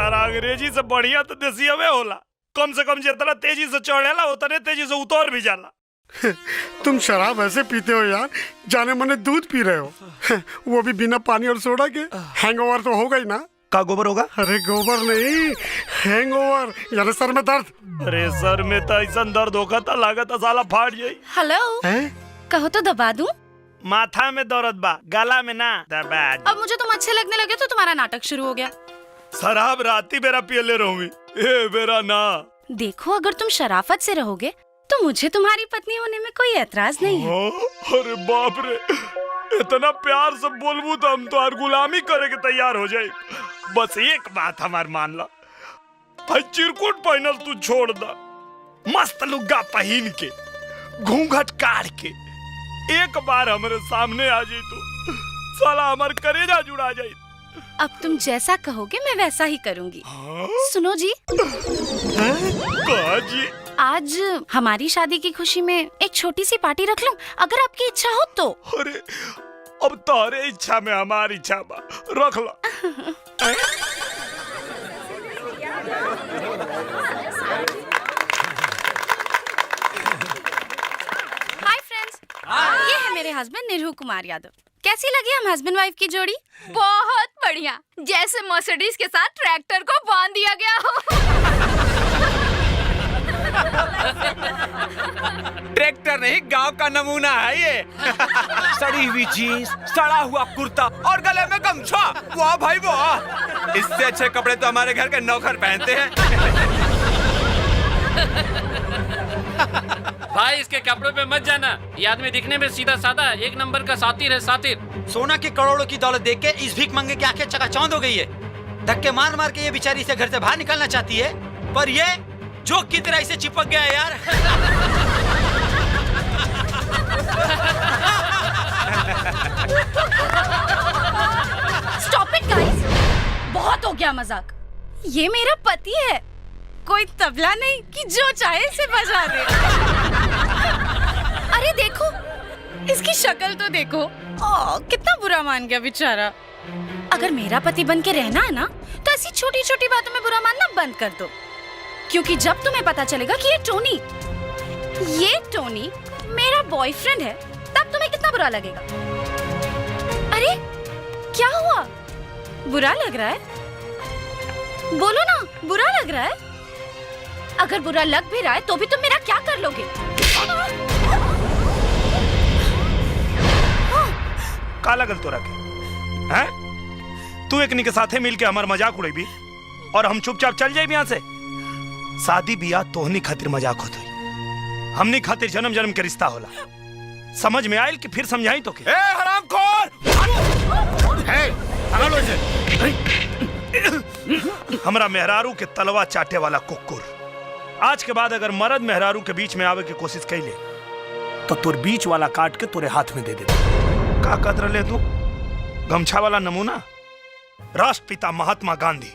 सारा अंग्रेजी से बढ़िया तो देसी हवे होला। कम से कम जितना तेजी से चढ़ेला उतने तेजी से उतर भी जाला। तुम शराब ऐसे पीते हो यार, जाने मने दूध पी रहे हो। वो भी बिना पानी और सोडा के। हैंगओवर तो होगा ही ना। का गोबर होगा? अरे गोबर नहीं, हैंगओवर यानी सर में दर्द। अरे सर में तो ऐसा दर्द होगा तो लागत साला फाट जाई। हेलो, कहो तो दबा दूं? माथा में दर्द बा, गला में ना। दबा। अब मुझे तुम अच्छे लगने लगे तो तुम्हारा नाटक शुरू हो गया। शराब राती बेरा पियले रहूंगी, ए बेरा ना। देखो, अगर तुम शराफत से रहोगे तो मुझे तुम्हारी पत्नी होने में कोई ऐतराज नहीं है। अरे बाप रे, इतना प्यार से बोलबू तो हम तो हर गुलामी करे के तैयार हो जाए। बस एक बात हमार मान ला, भाई चिरकुट पहनल तू छोड़ दा, मस्त लुग्गा पहन के घूंघट काट के एक बार हमारे सामने आ जाई तू, साला हमार करेजा जुड़ा जाई। अब तुम जैसा कहोगे मैं वैसा ही करूंगी। सुनो जी, कहा जी? आज हमारी शादी की खुशी में एक छोटी सी पार्टी रख लूं, अगर आपकी इच्छा हो तो। अरे अब तारे इच्छा में हमारी इच्छा बा, रख ला। हाय फ्रेंड्स, ये है मेरे हस्बैंड निरहू कुमार यादव। कैसी लगी हम हस्बैंड वाइफ की जोड़ी? बहुत बढ़िया, जैसे मर्सिडीज के साथ ट्रैक्टर को बांध दिया गया हो। ट्रैक्टर नहीं, गांव का नमूना है ये। सड़ी हुई जीन्स, सड़ा हुआ कुर्ता और गले में गमछा, वाह भाई वाह। इससे अच्छे कपड़े तो हमारे घर के नौकर पहनते हैं। भाई इसके कपड़ों पे मत जाना, ये आदमी दिखने में सीधा साधा एक नंबर का सातिर है, सातिर। सोना के करोड़ों की दौलत देख के इस भीख मंगे की आंखें चकाचौंध हो गई है। धक्के मार मार के ये बेचारी इसे घर से बाहर निकालना चाहती है, पर ये जोक की तरह इसे चिपक गया है यार। स्टॉप इट गाइस, बहुत हो गया मजाक। ये मेरा पति है, कोई तबला नहीं कि जो चाहे इसे बजा दे। अरे देखो, इसकी शक्ल तो देखो, कितना बुरा मान गया बेचारा। अगर मेरा पति बन के रहना है ना, तो ऐसी छोटी छोटी बातों में बुरा मानना बंद कर दो, क्योंकि जब तुम्हें पता चलेगा कि ये टोनी मेरा बॉयफ्रेंड है, तब तुम्हें कितना बुरा लगेगा। अरे क्या हुआ, बुरा लग रहा है? बोलो ना, बुरा लग रहा है? अगर बुरा लग भी रहा है तो भी तुम मेरा क्या कर लोगे? का लगल तोरा के? हैं? तू एकनी के साथे मिल के हमार मजाक उड़ेबी और हम चुपचाप चल जाए यहाँ से? शादी बियाह तोहनी खातिर मजाक होत हुई, हमनी खातिर जन्म जन्म के रिश्ता होला। समझ में आयल कि फिर समझाई तो के? हरामखोर! हमरा मेहरारू के तलवा चाटे वाला कुकुर, आज के बाद अगर मर्द मेहरारू के बीच में आवे की कोशिश कैले तो तोर बीच वाला काट के तोरे हाथ में दे दे। का कदर ले तू? गमछा वाला नमूना? राष्ट्रपिता महात्मा गांधी,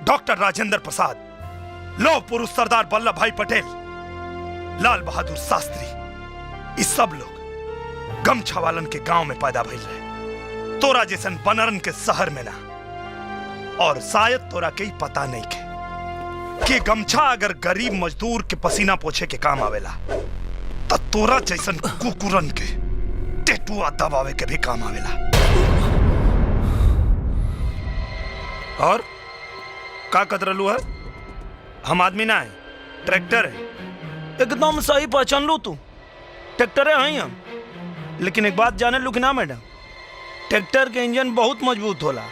डॉक्टर राजेंद्र प्रसाद, लौह पुरुष सरदार वल्लभ भाई पटेल, लाल बहादुर शास्त्री, इस सब लोग गमछा वालन के गांव में पैदा भइल रहे। तोरा जैसन बनरन के शहर में ना। और शायद तोरा के पता नहीं के कि गमछा अगर गरीब मजदूर के पसीना पोछे के काम आवेला, तो तोरा जैसन कुकुरन के टेटुआ दबावे के भी काम आवेला। और का कतरलू है? हम आदमी ना है, ट्रैक्टर है। एकदम सही पहचान लो तू, ट्रैक्टर है हम। लेकिन एक बात जाने लू कि ना मैडम, ट्रैक्टर के इंजन बहुत मजबूत होला,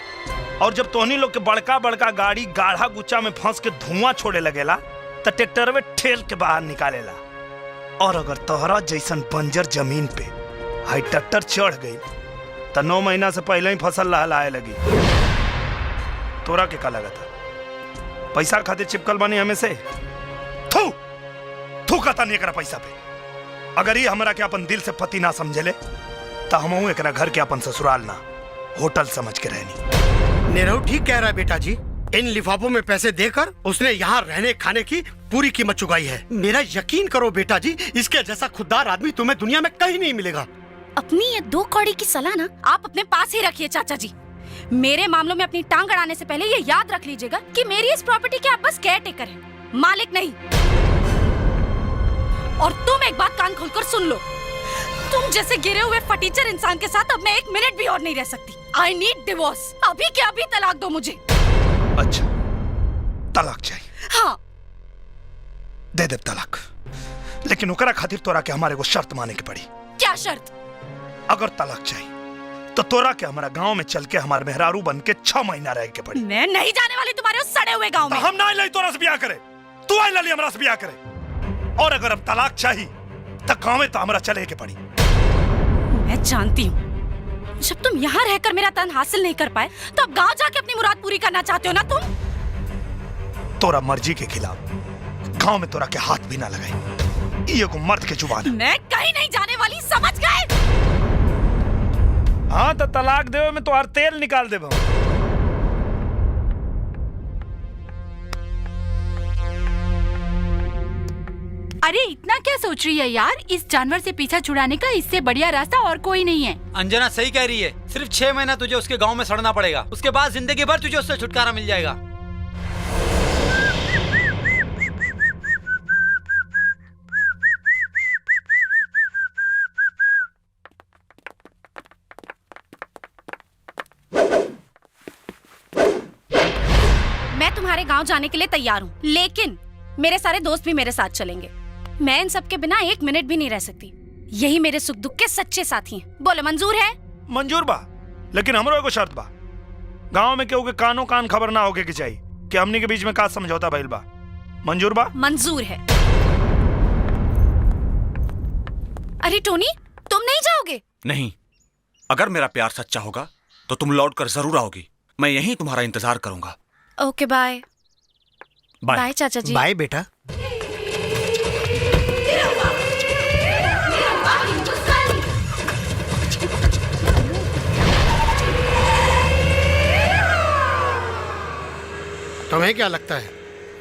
और जब तोहनी लोग के बड़का बड़का गाड़ी गाढ़ा गुच्चा में फंस के धुआं छोड़े लगेला तो ट्रैक्टर में ठेल के बाहर निकालेला। और अगर तोहरा जैसन बंजर जमीन पे हाई ट्रैक्टर चढ़ गई तो 9 महीना से पहले ही फसल लहलाए लगी। तोरा के का लगा था? पैसा खातिर चिपकल बनी हमें से? थू थू कहता नहीं एकरा पैसा पे। अगर ये हमरा के अपन दिल से पति ना समझले तो हमहू एकरा घर के अपन ससुराल ना होटल समझ के रहनी। निरहू ठीक कह रहा है बेटा जी। इन लिफाफों में पैसे देकर उसने यहाँ रहने खाने की पूरी कीमत चुकाई है। मेरा यकीन करो बेटा जी, इसके जैसा खुददार आदमी तुम्हें दुनिया में कहीं नहीं मिलेगा। अपनी ये 2 कौड़ी की सलाह ना आप अपने पास ही रखिए चाचा जी। मेरे मामलों में अपनी टांग अड़ाने से पहले ये याद रख लीजिएगा कि मेरी इस प्रॉपर्टी के आप बस केयर टेकर हैं, मालिक नहीं। और तुम एक बात कान खोलकर सुन लो, तुम जैसे गिरे हुए फटीचर इंसान के साथ अब मैं 1 मिनट भी और नहीं रह सकती। आई नीड डिवोर्स, अभी के अभी तलाक दो मुझे। अच्छा, तलाक चाहिए? हाँ, दे दे तलाक, लेकिन ओकरा खातिर तोरा के हमारे को शर्त माने के पड़ी। क्या शर्त? अगर तलाक चाहिए तो तोरा के हमारा गांव में चल के हमारे मेहरारू बन के 6 महीना रह के पड़ी। मैं नहीं जाने वाली तुम्हारे उस सड़े हुए गांव में। हम ना लाई तोरा से ब्याह करे, तू आई लली हमरा से ब्याह करे। और अगर अब तलाक चाहिए तो गांव में तो हमरा चले के पड़ी। मैं जानती हूँ, जब तुम यहाँ रहकर मेरा तन हासिल नहीं कर पाए तो अब गांव जाके अपनी मुराद पूरी करना चाहते हो ना तुम? तोरा मर्जी के खिलाफ गांव में तोरा के हाथ भी ना लगाए। ये को मर्द के जुबान है। मैं कहीं नहीं जाने वाली, समझ गए? हाँ तो तलाक देवे में तो हर तेल निकाल देबो। अरे इतना क्या सोच रही है यार, इस जानवर से पीछा छुड़ाने का इससे बढ़िया रास्ता और कोई नहीं है। अंजना सही कह रही है, सिर्फ 6 महीना तुझे उसके गांव में सड़ना पड़ेगा, उसके बाद जिंदगी भर तुझे उससे छुटकारा मिल जाएगा। मैं तुम्हारे गांव जाने के लिए तैयार हूँ, लेकिन मेरे सारे दोस्त भी मेरे साथ चलेंगे। मैं इन सब के बिना 1 मिनट भी नहीं रह सकती। यही मेरे सुख दुख के सच्चे साथी हैं। बोलो, मंजूर है? मंजूर बा, लेकिन हमरो एगो शर्त बा। गांव में केहू के कानो कान खबर ना होके के चाहिए कि हमनी के बीच में का समझौता भइल बा। मंजूर बा? मंजूर है। अरे टोनी, तुम नहीं जाओगे? नहीं, अगर मेरा प्यार सच्चा होगा तो तुम लौट कर जरूर आओगी। मैं यहीं तुम्हारा इंतजार करूंगा। ओके, बाय। बाय। बाय चाचा जी। बाय बेटा। तुम्हें क्या लगता है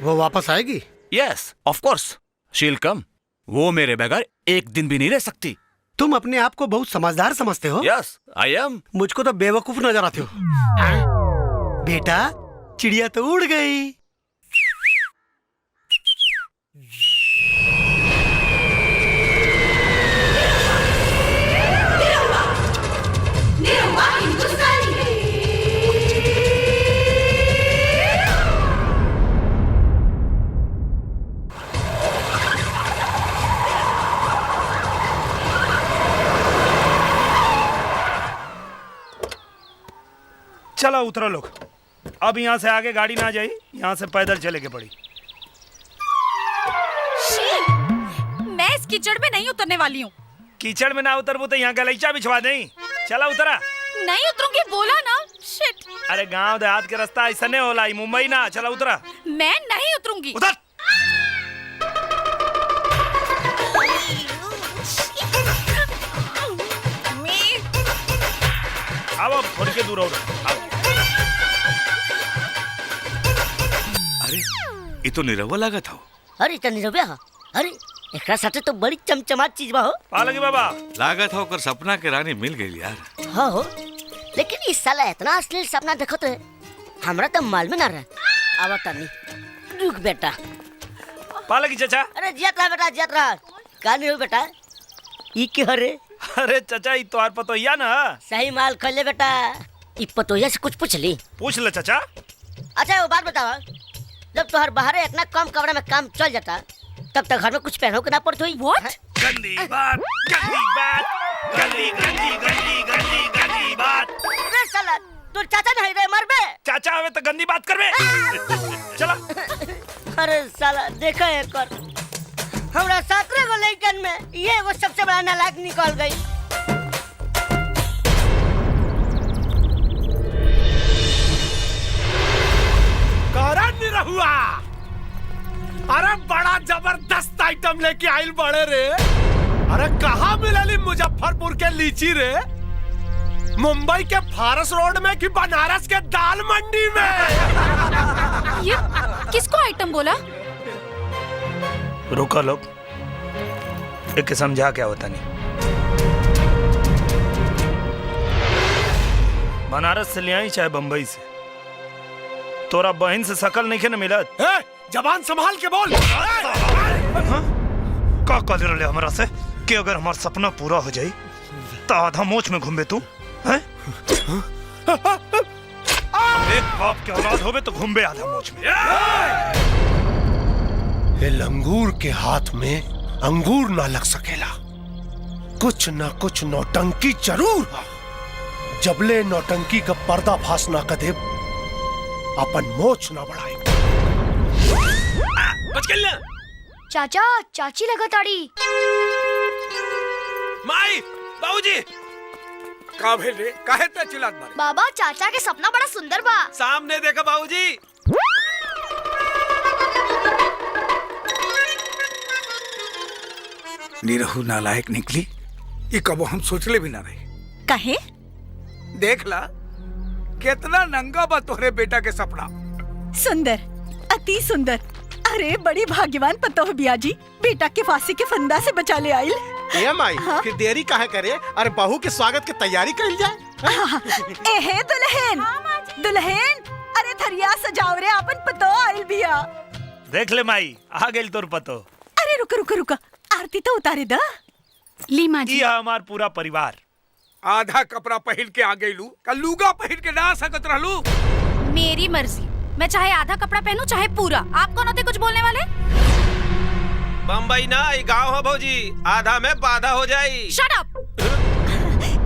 वो वापस आएगी? Yes, of course she will come. वो मेरे बगैर एक दिन भी नहीं रह सकती। तुम अपने आप को बहुत समझदार समझते हो। Yes, I am. मुझको तो बेवकूफ नजर आते हो। बेटा, चिड़िया तो उड़ गई। चलो उतरो लोग, अब यहाँ से आगे गाड़ी ना जाई, यहाँ से पैदल चले के पड़ी। मैं इस कीचड़ में नहीं उतरने वाली हूँ। कीचड़ में ना उतरबू तो यहाँ गलीचा बिछवा दें। चला उतरा। नहीं उतरूंगी, बोला ना। शिट। अरे गांव देहात के रास्ता ऐसा नहीं होला, मुंबई ना। चला उतरा। मैं नहीं उतरूंगी। उतर। अब थोड़ी के दूर हो। अरे ये तो निरहुआ लागत हो। अरे त निरहुआ, अरे एकरा साथे तो बड़ी चमचमात चीज बा हो। पालगी बाबा, लागत हो कर सपना के रानी मिल गई यार। हाँ हो, लेकिन इस साला इतना अश्लील सपना देखो तो है, हमरा तो मालूम ना रहा। अब तनी रुक बेटा। पालगी चाचा। अरे जियत रहा बेटा, जियत रहा। का नहीं हो बेटा, ई के हरे? अरे चाचा, ई तोहार पतोहिया ना। सही माल खोले बेटा। ई पतोहिया से कुछ पूछ ली? पूछ ले चाचा। अच्छा वो बात बताओ, जब तोहर बाहर इतना कम कपड़ा में काम चल जाता, तब तक घर में कुछ पहनो के ना पड़ती हुई? What? गंदी बात, गंदी बात, गंदी गंदी गंदी गंदी गंदी बात। अरे साला, तू चाचा नहीं रे, मर बे। चाचा हमें तो गंदी बात कर बे। चला। अरे साला देखा एक और हमरा 17 गो लड़कन में ये वो सबसे बड़ा नालायक निकल गई। कारण निरहुआ, अरे बड़ा जबरदस्त आइटम लेके आइल बड़े रे। अरे कहाँ मिलली मुजफ्फरपुर के लीची रे? मुंबई के फारस रोड में कि बनारस के दाल मंडी में? ये किसको आइटम बोला? रुको लोग, एक समझा क्या होता नहीं। बनारस से ले आई चाहे बंबई से, तोरा बहन से शकल नहीं के न मिलत। जबान संभाल के बोल। का कह रहे हमरा से कि अगर हमार सपना पूरा हो जाई तो आधा मोच में घूमे तू हैं? एक बाप के औलाद होवे तो घूमे आधा मोच में। ये लंगूर के हाथ में अंगूर ना लग सकेला। कुछ ना कुछ नौटंकी जरूर है। जबले नौटंकी का पर्दाफाश ना कर दे अपन मोच ना बढ़ाए। चाचा चाची लगाताड़ी। माई बाबूजी का भेल रे? काहे त चिल्लात बारे? बाबा चाचा के सपना बड़ा सुंदर बा। सामने देखा बाबूजी। निरहु नालायक निकली। ये कबो हम सोचले भी ना रहे। कहे देख ला कितना नंगा बा तोहरे बेटा के सपना। सुंदर, अति सुंदर। अरे बड़ी भाग्यवान पतो हो बिया जी, बेटा के फांसी के फंदा से बचा ले आइल। ए माई, फिर देरी काहे करे? अरे बहू के स्वागत के तैयारी कर जाए। एहे दुल्हन, दुल्हन, अरे थरिया सजाओ रे, अपन पतो आइल बिया। देख ले माई, आ गेल तोर पतो। अरे रुक रुक रुक, आरती तो उतारे दा। ली माँ जी। ये हमार पूरा परिवार। आधा कपड़ा पहन के आ गईलू, कल लूगा पहन के ना सकत रहलू। मेरी मर्जी, मैं चाहे आधा कपड़ा पहनूं चाहे पूरा। आप कौन होते कुछ बोलने वाले? बम्बई ना ये गाँव हो भौजी, आधा में बाधा हो जाई। Shut up.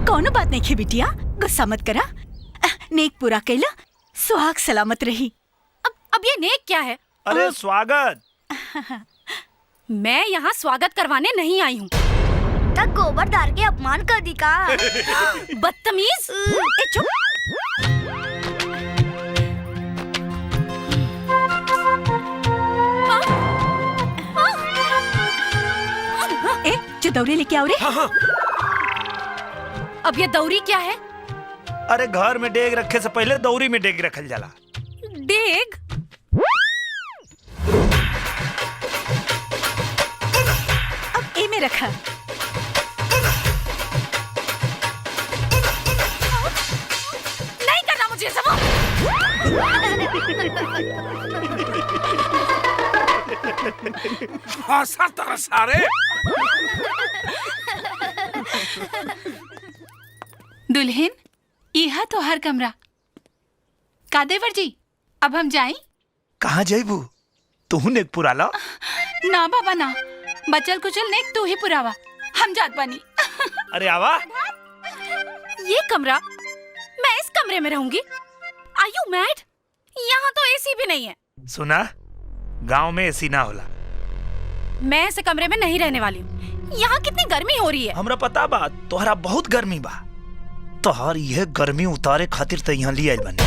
कौनो बात नहीं खे बिटिया, गुस्सा मत करा। नेक पूरा कैला, सुहाग सलामत रही। अब ये नेक क्या है? अरे स्वागत। मैं यहाँ स्वागत करवाने नहीं आई हूँ। तक गोबर डाल के अपमान कर दी का। बदतमीज। ए चुप। ए जो दौरे लेके आओ रे। अब ये दौरी क्या है? अरे घर में डेग रखे से पहले दौरी में डेग रखल जाला। डेग? अब ए में रखा। नहीं करना मुझे सब। भाषा तरह सारे। दुल्हन, यह तो हर कमरा। कादेवर जी, अब हम जाएं? कहाँ जाइबू? तू नेक पुराला? ना बाबा ना, बचल कुचल नेक तू ही पुरावा। हम जात बानी। अरे आवा। ये कमरा? मैं इस कमरे में रहूंगी? Are you mad? यहाँ तो एसी भी नहीं है। सुना, गांव में एसी ना होला। मैं ऐसे कमरे में नहीं रहने वाली हूँ। यहाँ कितनी गर्मी हो रही है। हमरा पता बा, तोहरा बहुत गर्मी बा। तोहर यह गर्मी उतारे खातिर तो यहाँ लिया बने।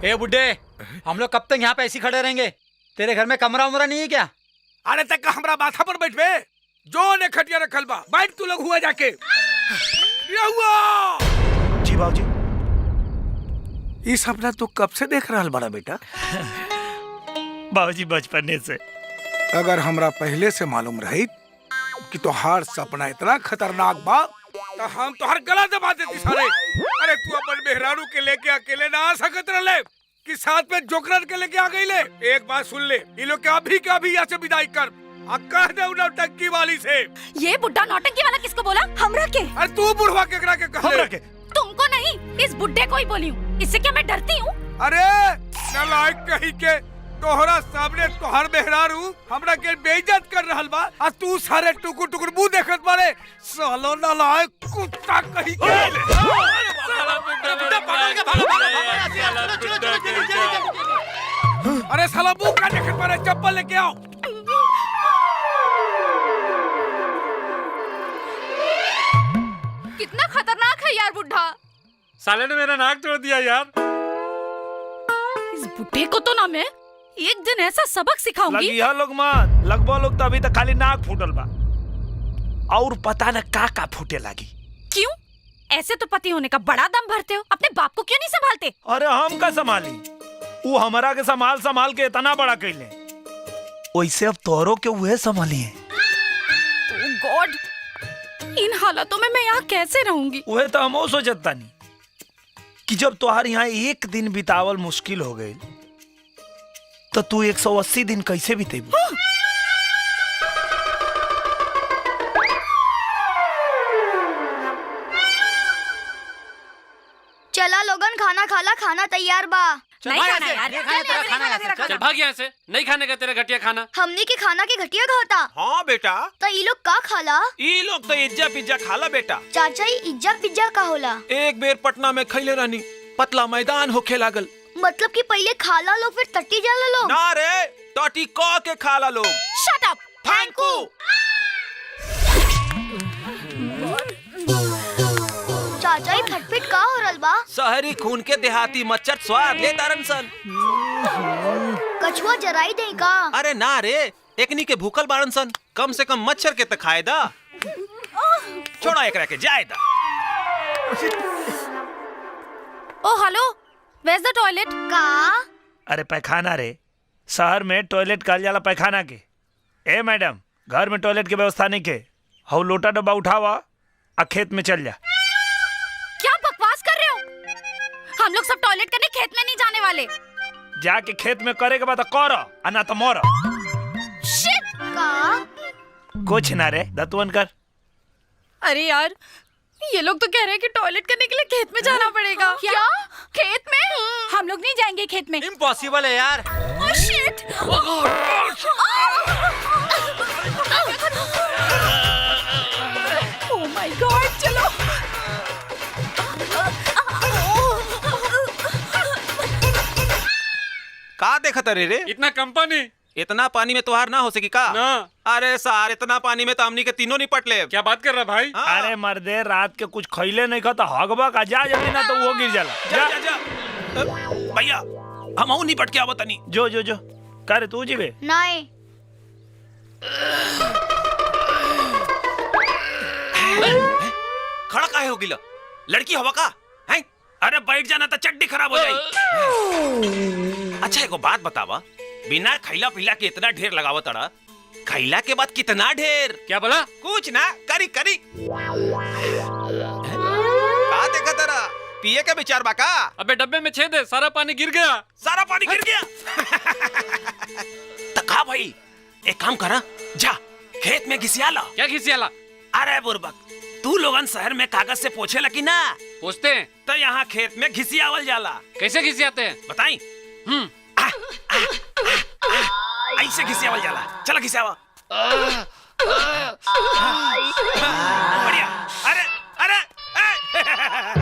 ए बुड्ढे, हम लोग कब तक यहाँ पे ऐसे खड़े रहेंगे? तेरे घर में कमरा उमरा नहीं है क्या? अरे तक हमरा माथा पर बैठबे, जो ने खटिया रखल बा, बैठ तू लोग हुआ जाके। जी बाबूजी। ये सपना तू कब से देख रहा बड़ा बेटा? बाबूजी बचपने से। अगर हमरा पहले से मालूम रही कि तोहार सपना इतना खतरनाक बा, तो हम तोहार गला दबा देती सारे। अरे तू अपन मेहरारू के लेके अकेले ना आ सकत रहले कि साथ में जोकरन के लेके आ गई ले। एक बात सुन ले, ये लोग के अभी के अभी यहाँ से विदाई कर। कह दे नौटंकी वाली से। ये बुड्ढा नौटंकी वाला किसको बोला? हमरा के। अरे तू बुढ़वा केकरा के कह ले? तुमको नहीं, इस बुड्ढे को ही बोली हूँ। इससे क्या मैं डरती हूँ? अरे नालायक कहीं के, तोहरा सामने तोहर मेहरारू हमरा के बेइज्जत कर रहल बा, आ तू सारे टुकुर टुकुर मुंह देखत बारे। सालो नालायक कुत्ता कहीं के। अरे साला मुंह का देखत बारे, चप्पल लेके आओ। कितना खतरनाक है यार बुड्ढा। साले ने मेरा नाक तोड़ दिया यार। इस बुड्ढे को तो ना मैं एक दिन ऐसा सबक सिखाऊंगी। लगिया लोग मत, लगभो लोग तो अभी तक खाली नाक फूटल बा, और पता न का फूटे लगी। क्यों? ऐसे तो पति होने का बड़ा दम भरते हो, अपने बाप को क्यों नहीं संभालते? अरे हम का संभाली, वो हमारा के संभाल के इतना बड़ा कैले, वैसे अब तोरो के उहे संभाली है। गॉड, इन हालातों में मैं यहाँ कैसे रहूंगी? वह तो हम सोचता नहीं कि जब तुहार यहाँ एक दिन बितावल मुश्किल हो गई तो तू 180 दिन कैसे बितेबू? चला लोगन, खाना खाला, खाना तैयार बा। नहीं खाना यार। चल भाग यहाँ से, नहीं खाने का तेरा घटिया खाना। हमनी के खाना के घटिया खाता। हाँ बेटा, तो ये लोग का खाला? ई लोग तो इज्जा पिज्जा खाला बेटा। चाचा ई इज्जा पिज्जा का होला? एक बेर पटना में खैले रहनी, पतला मैदान होखे लागल। मतलब कि पहले खाला लोग फिर टट्टी जाला लोग? ना रे, टटी क के खाला लोग। Shut up. Thank you. चाचा ई फटफट का हो रहल बा? शहरी खून के देहाती मच्छर स्वाद ले तारन सन। कछुआ जराई दे का? अरे ना रे, एकनी के भूखल बारन सन, कम से कम मच्छर के त खाए दा। छोड़ा एकरा के जाए दा। ओ हेलो, वेयर द टॉयलेट? का? अरे पैखाना रे, शहर में टॉयलेट कहल जाला पैखाना के। ए मैडम, घर में टॉयलेट की व्यवस्था नहीं के, हौ लोटा डब्बा उठावा आ खेत में चल जा। क्या बकवास कर रहे हो? हम लोग सब टॉयलेट करने खेत में नहीं जाने वाले। जाके खेत में करे के बाद कर आ ना तो मोर। शिट। का? कुछ ना रे, दतवन कर। अरे यार, ये लोग तो कह रहे हैं कि टॉयलेट करने के लिए खेत में जाना पड़ेगा। क्या? खेत में? हम लोग नहीं जाएंगे खेत में। इम्पॉसिबल है यार। Oh shit. Oh my God, चलो। का देखत रे? इतना कंपनी। इतना पानी में तोहार ना हो सकी का? ना। अरे सार, इतना पानी में तो हमनी के तीनों निपट ले। क्या बात कर रहा भाई? हाँ। अरे मर्दे, रात के कुछ खैले नहीं खाता हगबा का जा जल्दी, ना तो वो गिर जाला। जा जा जा। भैया, हम नहीं निपट के आवत तनी। जो जो जो कर तू जीवे। नहीं। खड़ा काहे हो गिला? लड़की हवा का? हैं? अरे बैठ जाना तो चड्डी खराब हो जाई। अच्छा एगो बात बतावा, बिना खैला पीला के इतना ढेर लगावा तड़ा, खैला के बाद कितना ढेर? क्या बोला? कुछ ना, करी करी। का देखा तरा? पिए के विचार बा का? अबे डब्बे में छेद है, सारा पानी गिर गया। सारा पानी गिर गया। तो का भाई, एक काम करा, जा खेत में घिसियाला। क्या घिसियाला? अरे बुर्बक, तू लोगन शहर में कागज से पोछेला कि ना? पूछते हैं। तो यहाँ खेत में घिसियावल जाला। कैसे घिसियाते हैं? बताई? ऐसे घिसियावल जाला। चलो घिसियावा। बढ़िया।